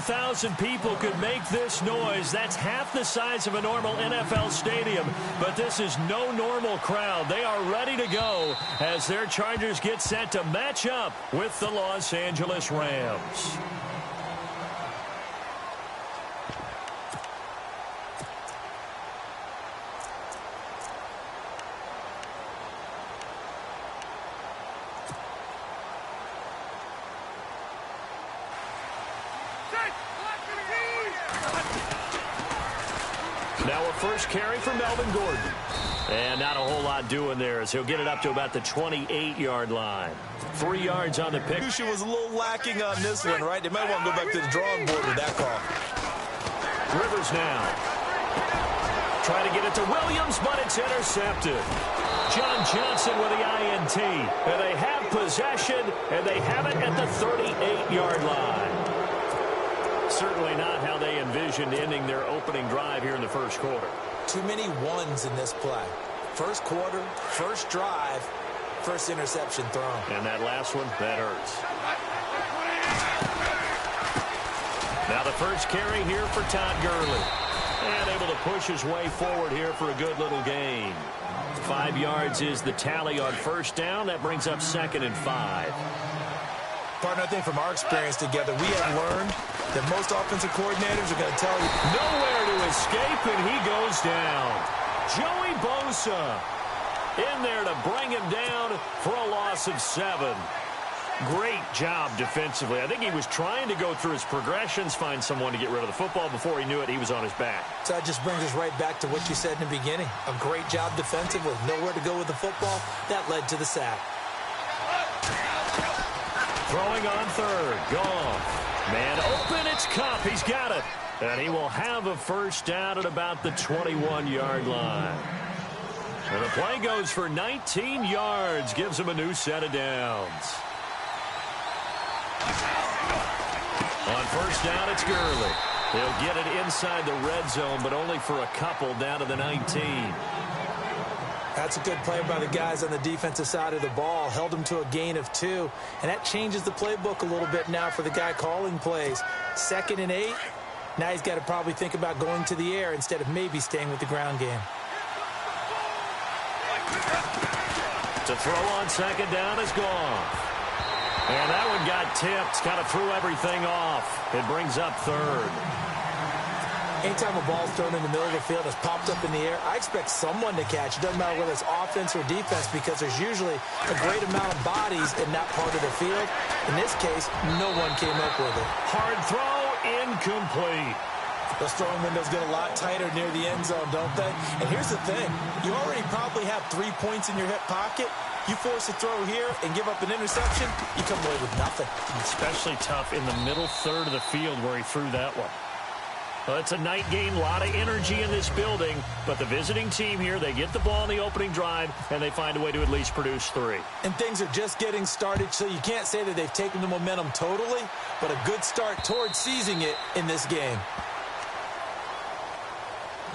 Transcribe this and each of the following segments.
30,000 people could make this noise. That's half the size of a normal NFL stadium, but this is no normal crowd. They are ready to go as their Chargers get set to match up with the Los Angeles Rams. Now a first carry for Melvin Gordon. And not a whole lot doing there as he'll get it up to about the 28-yard line. 3 yards on the pick. She was a little lacking on this one, right? They might want to go back to the drawing board with that call. Rivers now. Trying to get it to Williams, but it's intercepted. John Johnson with the INT. And they have possession, and they have it at the 38-yard line. Certainly not how they envisioned ending their opening drive here in the first quarter. Too many ones in this play. First quarter, first drive, first interception thrown. And that last one, that hurts. Now the first carry here for Todd Gurley. And able to push his way forward here for a good little gain. 5 yards is the tally on first down. That brings up 2nd and 5. Partner, I think from our experience together, we have learned that most offensive coordinators are going to tell you. Nowhere to escape, and he goes down. Joey Bosa in there to bring him down for a loss of 7. Great job defensively. I think he was trying to go through his progressions, find someone to get rid of the football. Before he knew it, he was on his back. So that just brings us right back to what you said in the beginning. A great job defensively. Nowhere to go with the football. That led to the sack. Throwing on third. Goff. Man open, it's Kupp. He's got it. And he will have a first down at about the 21-yard line. And the play goes for 19 yards. Gives him a new set of downs. On first down, it's Gurley. He'll get it inside the red zone, but only for a couple down to the 19. That's a good play by the guys on the defensive side of the ball. Held him to a gain of 2. And that changes the playbook a little bit now for the guy calling plays. 2nd and 8. Now he's got to probably think about going to the air instead of maybe staying with the ground game. To throw on 2nd down is gone. And that one got tipped. Kind of threw everything off. It brings up 3rd. Anytime a ball's thrown in the middle of the field, it's popped up in the air, I expect someone to catch. It doesn't matter whether it's offense or defense because there's usually a great amount of bodies in that part of the field. In this case, no one came up with it. Hard throw, incomplete. Those throwing windows get a lot tighter near the end zone, don't they? And here's the thing. You already probably have 3 points in your hip pocket. You force a throw here and give up an interception, you come away with nothing. Especially tough in the middle third of the field where he threw that one. Well, it's a night game, a lot of energy in this building, but the visiting team here, they get the ball in the opening drive, and they find a way to at least produce 3. And things are just getting started, so you can't say that they've taken the momentum totally, but a good start towards seizing it in this game.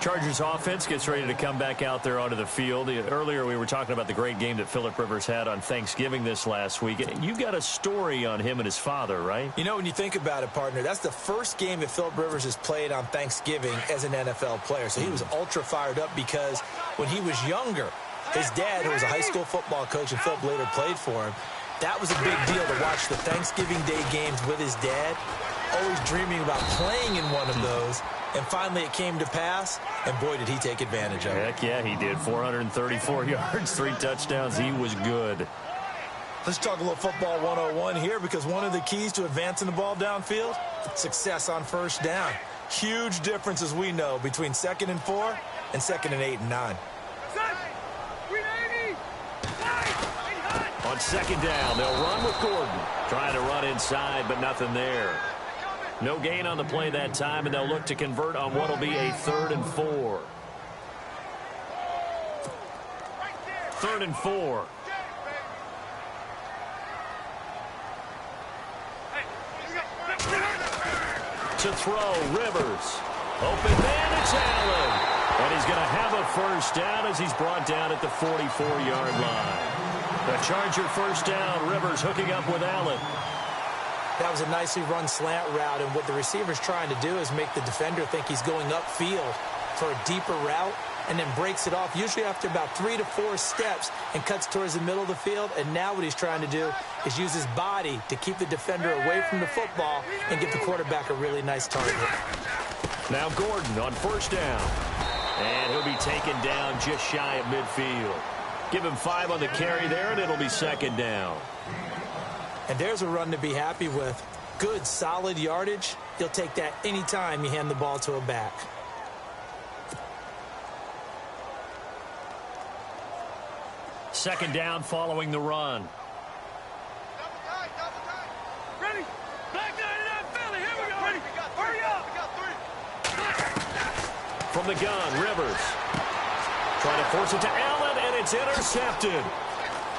Chargers offense gets ready to come back out there onto the field. Earlier we were talking about the great game that Phillip Rivers had on Thanksgiving this last week. And you got a story on him and his father, right? You know, when you think about it, partner, that's the first game that Phillip Rivers has played on Thanksgiving as an NFL player. So he was ultra fired up because when he was younger, his dad, who was a high school football coach, and Phillip later played for him, that was a big deal to watch the Thanksgiving Day games with his dad. Always dreaming about playing in one of those. And finally it came to pass, and boy, did he take advantage of it. Heck yeah, he did. 434 yards, 3 touchdowns. He was good. Let's talk a little football 101 here, because one of the keys to advancing the ball downfield, success on first down. Huge difference, as we know, between 2nd and 4 and 2nd and 8 and 9. On 2nd down, they'll run with Gordon. Trying to run inside, but nothing there. No gain on the play that time, and they'll look to convert on what will be a 3rd and 4. 3rd and 4. To throw, Rivers. Open man, it's Allen. And he's going to have a first down as he's brought down at the 44-yard line. The Charger first down, Rivers hooking up with Allen. That was a nicely run slant route, and what the receiver's trying to do is make the defender think he's going upfield for a deeper route, and then breaks it off, usually after about 3 to 4 steps, and cuts towards the middle of the field. And now what he's trying to do is use his body to keep the defender away from the football and give the quarterback a really nice target. Now Gordon on first down. And he'll be taken down just shy of midfield. Give him 5 on the carry there, and it'll be second down. And there's a run to be happy with. Good, solid yardage. You'll take that anytime you hand the ball to a back. Second down following the run. Double tight. Ready? Back 99 Philly. Here we go. Ready? Hurry up. We got 3. From the gun, Rivers. Trying to force it to Allen, and it's intercepted.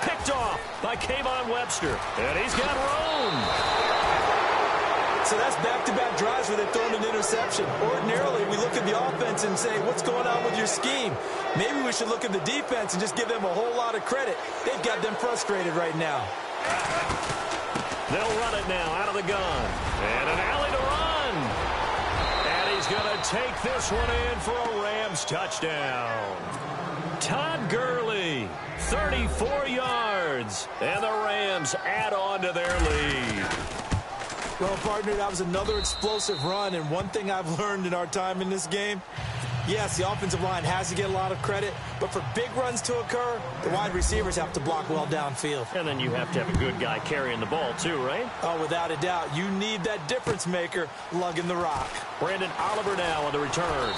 Picked off by Kayvon Webster. And he's got room. So that's back-to-back drives where they've thrown an interception. Ordinarily, we look at the offense and say, what's going on with your scheme? Maybe we should look at the defense and just give them a whole lot of credit. They've got them frustrated right now. They'll run it now out of the gun. And an alley to run. And he's going to take this one in for a Rams touchdown. Todd Gurley, 34 yards. And the Rams add on to their lead. Well, partner, that was another explosive run, and one thing I've learned in our time in this game, yes, the offensive line has to get a lot of credit, but for big runs to occur, the wide receivers have to block well downfield. And then you have to have a good guy carrying the ball, too, right? Oh, without a doubt. You need that difference maker lugging the rock. Brandon Oliver now on the return.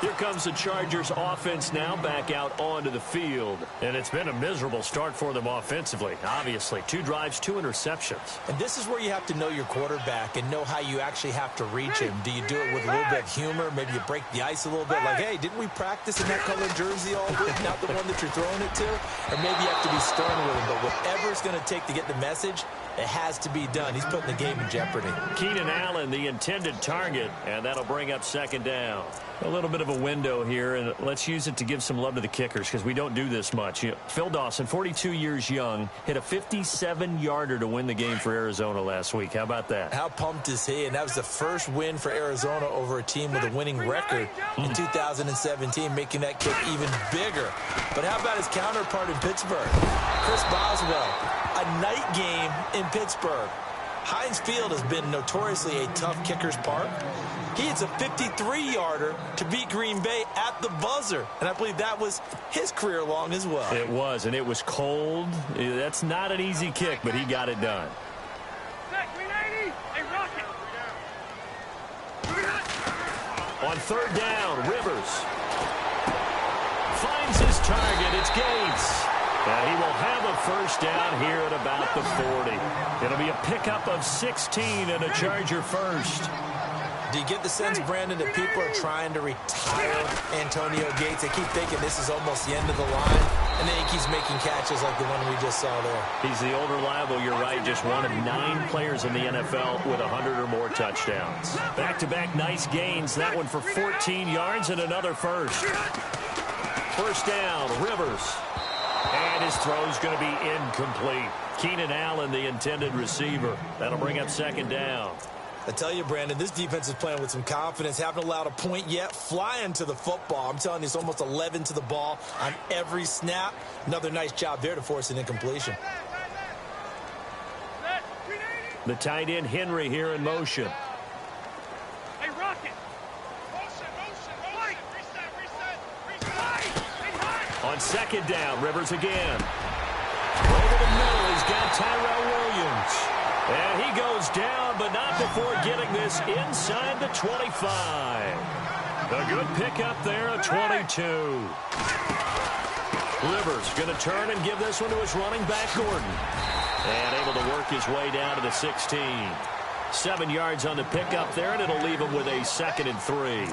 Here comes the Chargers offense now back out onto the field. And it's been a miserable start for them offensively, obviously. 2 drives, 2 interceptions. And this is where you have to know your quarterback and know how you actually have to reach him. Do you do it with a little bit of humor? Maybe you break the ice a little bit like, hey, didn't we practice in that colored jersey all week? Not the one that you're throwing it to? Or maybe you have to be stern with him. But whatever it's going to take to get the message, it has to be done. He's putting the game in jeopardy. Keenan Allen, the intended target, and that'll bring up second down. A little bit of a window here, and let's use it to give some love to the kickers because we don't do this much. You know, Phil Dawson, 42 years young, hit a 57-yarder to win the game for Arizona last week. How about that? How pumped is he? And that was the first win for Arizona over a team with a winning record in 2017, making that kick even bigger. But how about his counterpart in Pittsburgh? Chris Boswell, a night game in Pittsburgh. Heinz Field has been notoriously a tough kicker's park. He hits a 53-yarder to beat Green Bay at the buzzer. And I believe that was his career long as well. It was, and it was cold. That's not an easy kick, but he got it done. On third down, Rivers finds his target. It's Gates. And he will have a first down here at about the 40. It'll be a pickup of 16 and a Charger first. Do you get the sense, Brandon, that people are trying to retire Antonio Gates? They keep thinking this is almost the end of the line, and then he keeps making catches like the one we just saw there. He's the old reliable, you're right, just one of 9 players in the NFL with 100 or more touchdowns. Back-to-back nice gains, that one for 14 yards and another first. First down, Rivers. And his throw's going to be incomplete. Keenan Allen, the intended receiver. That'll bring up second down. I tell you, Brandon, this defense is playing with some confidence. Haven't allowed a point yet. Flying to the football. I'm telling you, it's almost 11 to the ball on every snap. Another nice job there to force an incompletion. The tight end, Henry, here in motion. Hey, Rocket. Motion. Reset. On second down, Rivers again. Over the middle, he's got Tyrell Williams. And he goes down, but not before getting this inside the 25. A good pickup there at 22. Rivers going to turn and give this one to his running back, Gordon. And able to work his way down to the 16. 7 yards on the pickup there, and it'll leave him with a 2nd and 3.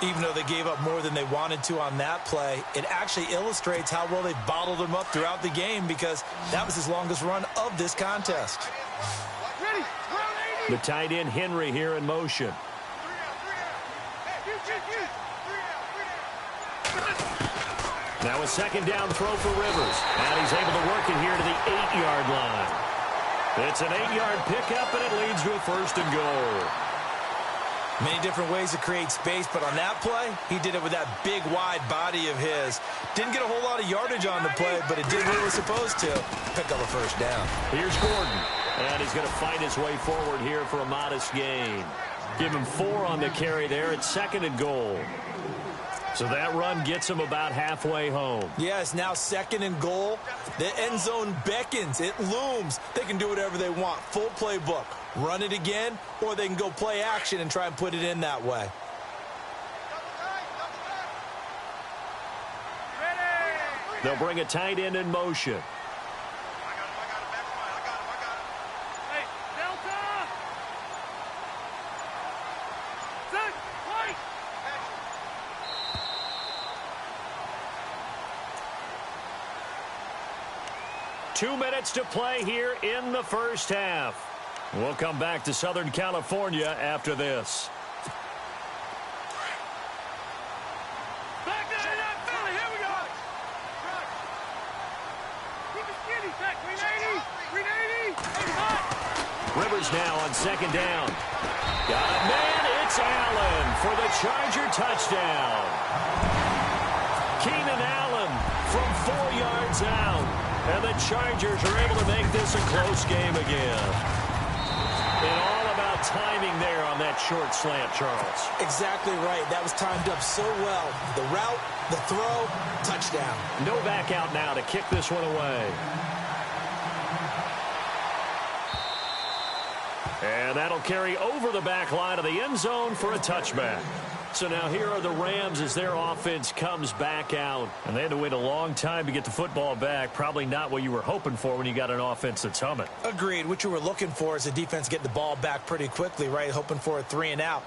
Even though they gave up more than they wanted to on that play, it actually illustrates how well they've bottled them up throughout the game because that was his longest run of this contest. The tight end, Henry, here in motion. Now a second down throw for Rivers. And he's able to work it here to the 8-yard line. It's an 8-yard pickup, and it leads to a 1st and goal. Many different ways to create space, but on that play, he did it with that big, wide body of his. Didn't get a whole lot of yardage on the play, but it did what it was supposed to. Pick up a 1st down. Here's Gordon, and he's going to fight his way forward here for a modest gain. Give him 4 on the carry there. It's 2nd and goal. So that run gets him about halfway home. Yeah, it's now 2nd and goal. The end zone beckons. It looms. They can do whatever they want. Full playbook. Run it again, or they can go play action and try and put it in that way. They'll bring a tight end in motion. Hey, Delta! Set, wait! 2 minutes to play here in the first half. We'll come back to Southern California after this. Back to that Philly, here we go! Keep it skinny, back, 380, 380, Rivers now on 2nd down. Got a man, it's Allen for the Charger touchdown. Keenan Allen from 4 yards out. And the Chargers are able to make this a close game again. And all about timing there on that short slant, Charles. Exactly right. That was timed up so well. The route, the throw, touchdown. No back out now to kick this one away. And that'll carry over the back line of the end zone for a touchback. So now here are the Rams as their offense comes back out. And they had to wait a long time to get the football back. Probably not what you were hoping for when you got an offense that's humming. Agreed. What you were looking for is the defense getting the ball back pretty quickly, right? Hoping for a 3 and out.